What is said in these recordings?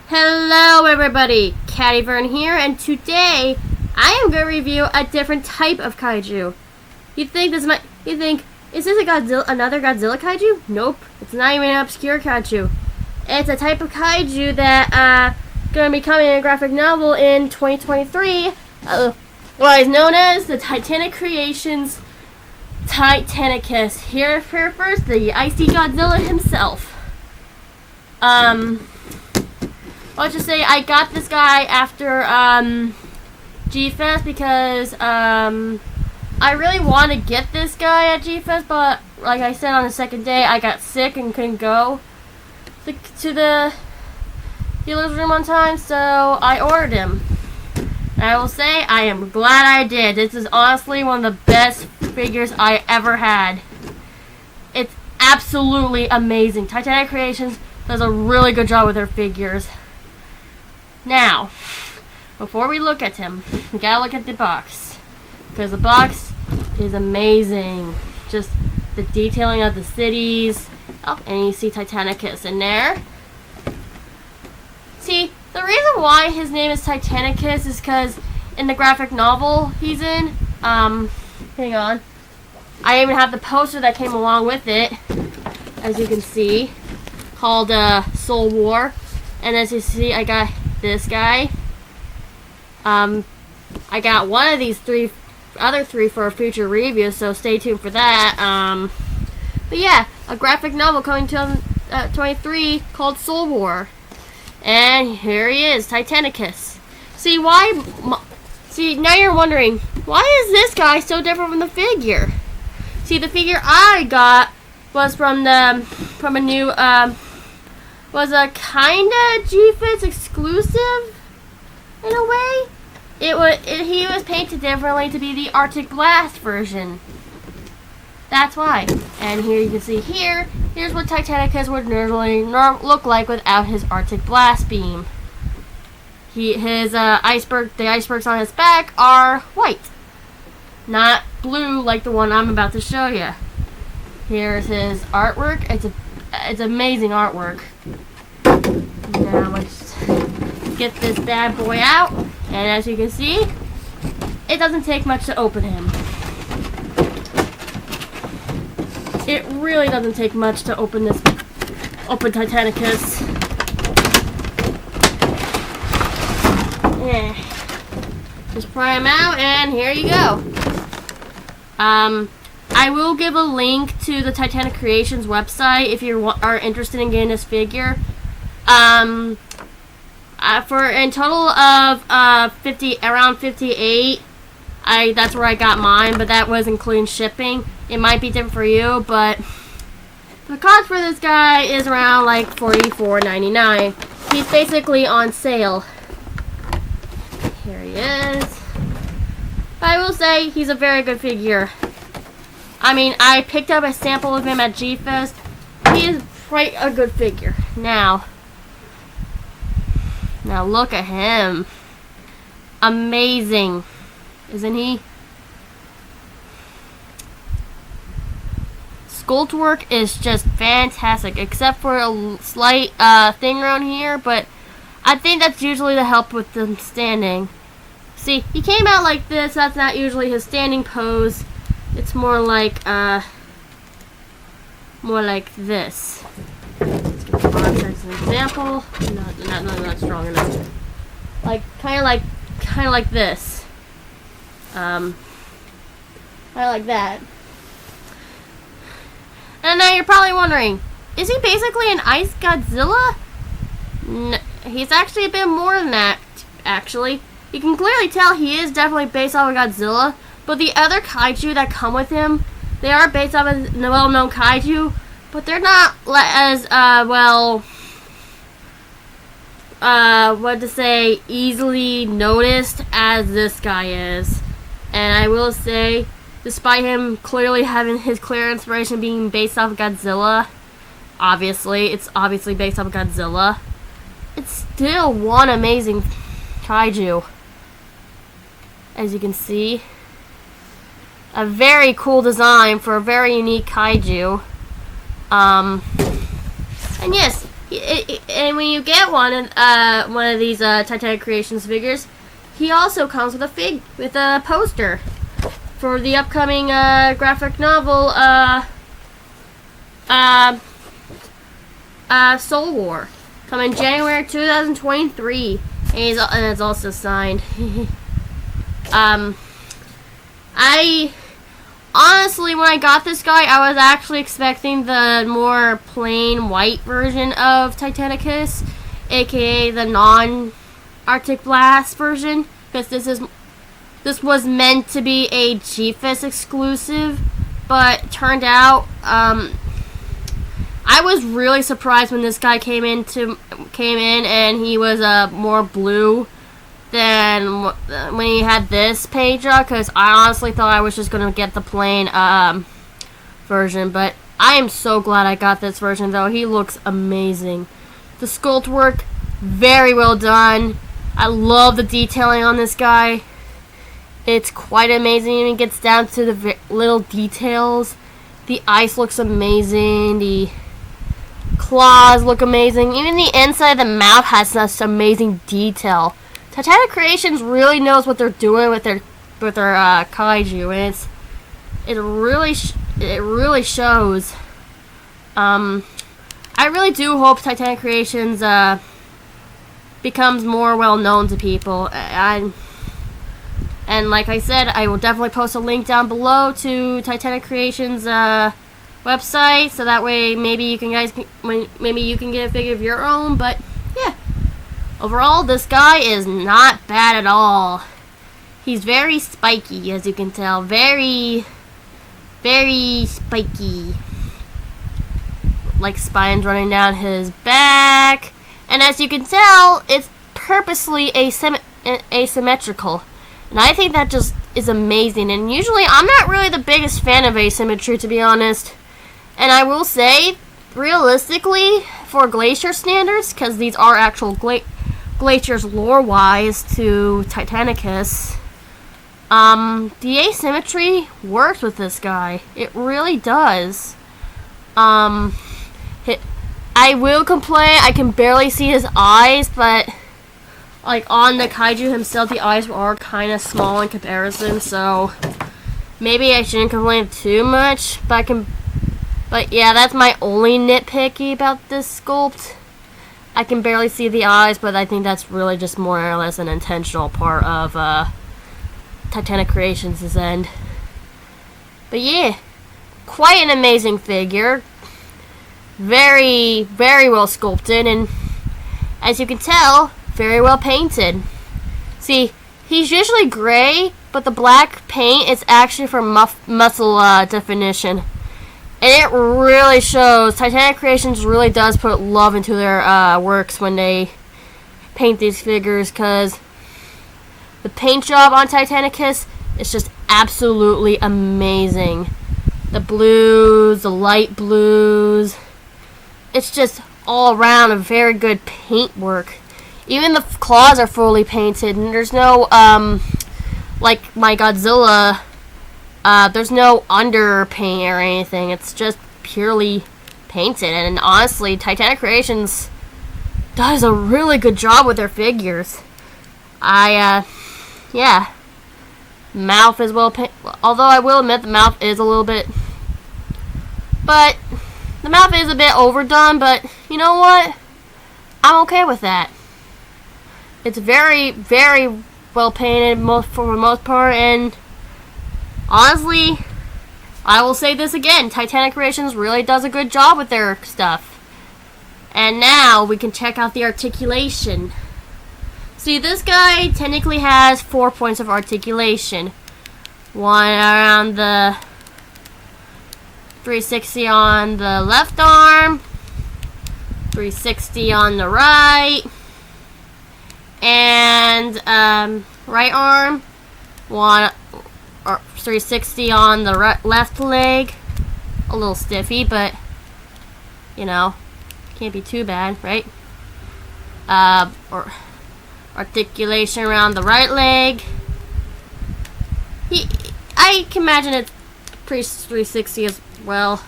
Hello everybody, Katyvern here, and today I am going to review a different type of kaiju. You think, is this a Godzilla, another Godzilla kaiju? Nope, it's not even an obscure kaiju. It's a type of kaiju that going to be coming in a graphic novel in 2023, what is known as the Titanic creations Titanicus. Here first, the icy Godzilla himself. Let's just say I got this guy after G-Fest because I really want to get this guy at G-Fest, but like I said, on the second day I got sick and couldn't go to the dealer's room on time, so I ordered him. And I will say I am glad I did. This is honestly one of the best figures I ever had. It's absolutely amazing. Titanic Creations does a really good job with their figures. Now, before we look at him, we gotta look at the box, because the box is amazing. Just the detailing of the cities. Oh, and you see Titanicus in there. See, the reason why his name is Titanicus is because in the graphic novel he's in, hang on, I even have the poster that came along with it, as you can see, called Soul War. And as you see, I got this guy. I got one of these other three for a future review, so stay tuned for that. But yeah, a graphic novel coming to 23 called Soul War. And here he is, Titanicus. See, now you're wondering, why is this guy so different from the figure? See, the figure I got was from a new, was a kinda G-Fits exclusive, in a way. He was painted differently to be the Arctic Blast version. That's why. And here you can see here's what Titanicus would normally look like without his Arctic Blast beam. The icebergs on his back are white, not blue like the one I'm about to show you. Here's his artwork. It's amazing artwork. Now let's get this bad boy out, and as you can see, it doesn't take much to open him. It really doesn't take much to open Titanicus. Yeah. Just pry him out, and here you go. I will give a link to the Titanic Creations website if you are interested in getting this figure. For a total of around 58. That's where I got mine, but that was including shipping. It might be different for you, but the cost for this guy is around like $44.99. He's basically on sale. Here he is. I will say he's a very good figure. I mean, I picked up a sample of him at G-Fest. He is quite a good figure. Now look at him. Amazing, isn't he? Sculpt work is just fantastic, except for a slight thing around here, but I think that's usually to help with the standing. See, he came out like this. That's not usually his standing pose. It's more like this. Let's get the arms as an example. Not strong enough. Kind of like this. Kind of like that. And now you're probably wondering, is he basically an ice Godzilla? No, he's actually a bit more than that, actually. You can clearly tell he is definitely based off of Godzilla, but the other kaiju that come with him, they are based off of the well-known kaiju, but they're not as, easily noticed as this guy is. And I will say, despite him clearly having his clear inspiration being based off of Godzilla, it's obviously based off of Godzilla, it's still one amazing kaiju. As you can see, a very cool design for a very unique kaiju. And yes, And when you get one of these Titanic Creations figures, he also comes with a poster for the upcoming graphic novel Soul War, coming January 2023, and it's also signed. I honestly, when I got this guy, I was actually expecting the more plain white version of Titanicus, aka the non-Arctic Blast version, because this was meant to be a GFIS exclusive, but turned out I was really surprised when this guy came in and he was more blue than when he had this page up, because I honestly thought I was just going to get the plain version, but I am so glad I got this version, though. He looks amazing. The sculpt work, very well done. I love the detailing on this guy. It's quite amazing. It gets down to the little details. The ice looks amazing. The claws look amazing. Even the inside of the mouth has such amazing detail. Titanic Creations really knows what they're doing with their kaiju, and it really shows. I really do hope Titanic Creations becomes more well known to people. And like I said, I will definitely post a link down below to Titanic Creations website, so that way maybe you can get a figure of your own. But yeah, overall, this guy is not bad at all. He's very spiky, as you can tell. Very, very spiky. Like spines running down his back. And as you can tell, it's purposely asymmetrical. And I think that just is amazing. And usually, I'm not really the biggest fan of asymmetry, to be honest. And I will say, realistically, for Glacier standards, because these are actual glaciers lore-wise to Titanicus, the asymmetry works with this guy. It really does. I will complain, I can barely see his eyes, but like on the kaiju himself, the eyes are kind of small in comparison, so maybe I shouldn't complain too much, but yeah, that's my only nitpicky about this sculpt. I can barely see the eyes, but I think that's really just more or less an intentional part of Titanic Creations' end. But yeah, quite an amazing figure. Very, very well sculpted, and as you can tell, very well painted. See, he's usually gray, but the black paint is actually for muscle definition. And it really shows. Titanic Creations really does put love into their works when they paint these figures, because the paint job on Titanicus is just absolutely amazing. The blues, the light blues. It's just all around a very good paint work. Even the claws are fully painted, and there's no, like my Godzilla, there's no underpaint or anything. It's just purely painted. And honestly, Titanic Creations does a really good job with their figures. Yeah. Mouth is well painted. Although I will admit the mouth is a little bit, but the mouth is a bit overdone, but you know what? I'm okay with that. It's very, very well painted for the most part, and honestly, I will say this again, Titanic Creations really does a good job with their stuff. And now we can check out the articulation. See, this guy technically has 4 points of articulation. One around the 360 on the left arm, 360 on the right, and right arm, 360 on the left leg. A little stiffy, but you know, can't be too bad, right? Or articulation around the right leg. I can imagine it's pretty 360 as well.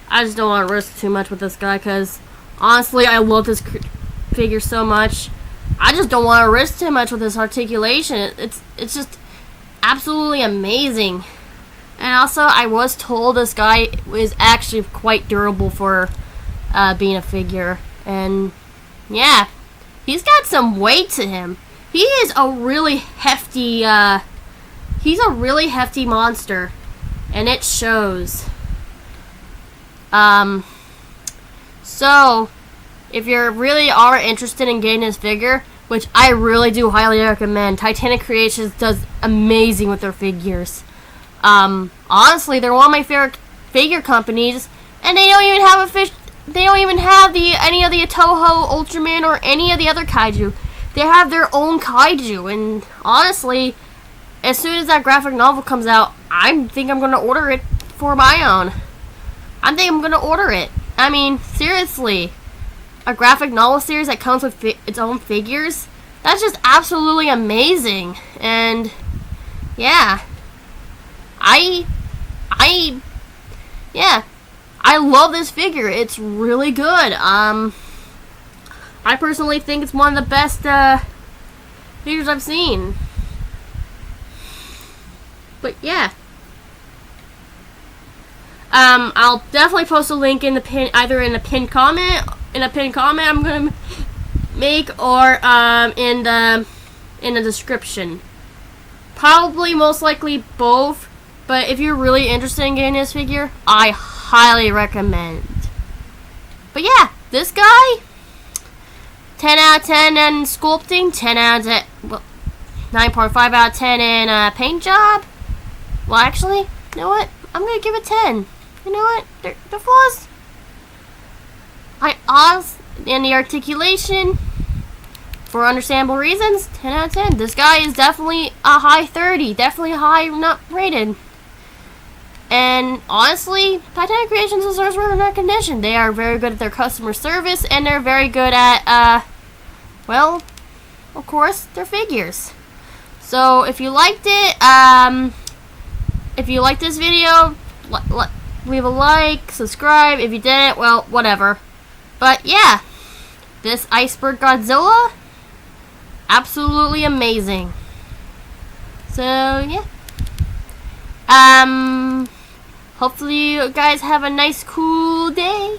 I just don't want to risk too much with this guy, because Honestly, I love this figure so much. I just don't want to risk too much with this articulation. It's just absolutely amazing. And also, I was told this guy is actually quite durable for being a figure. And yeah, he's got some weight to him. He is a really hefty. He's a really hefty monster, and it shows. So, if you really are interested in getting this figure, which I really do highly recommend, Titanic Creations does amazing with their figures. Honestly, they're one of my favorite figure companies, and they don't even have They don't even have any of the Toho Ultraman or any of the other kaiju. They have their own kaiju, and honestly, as soon as that graphic novel comes out, I think I'm gonna order it for my own. I think I'm gonna order it. I mean, seriously, a graphic novel series that comes with its own figures, that's just absolutely amazing. And yeah, I love this figure. It's really good. I personally think it's one of the best figures I've seen. But yeah, I'll definitely post a link in the pin, either in a pinned comment I'm gonna make, or in the description. Probably, most likely both. But if you're really interested in getting this figure, I highly recommend. But yeah, this guy, 10 out of 10 in sculpting, 10 out of 10, well, 9.5 out of 10 in paint job. Well, actually, you know what? I'm gonna give it 10. You know what? The flaws. In the articulation, for understandable reasons, 10 out of 10. This guy is definitely a high 30. Definitely high not rated. And honestly, Titanic Creations deserves recognition. They are very good at their customer service, and they're very good at, well, of course, their figures. So if you liked it, if you liked this video, leave a like, subscribe. If you didn't, well, whatever. But yeah, this Iceberg Godzilla, absolutely amazing. So yeah, hopefully you guys have a nice, cool day.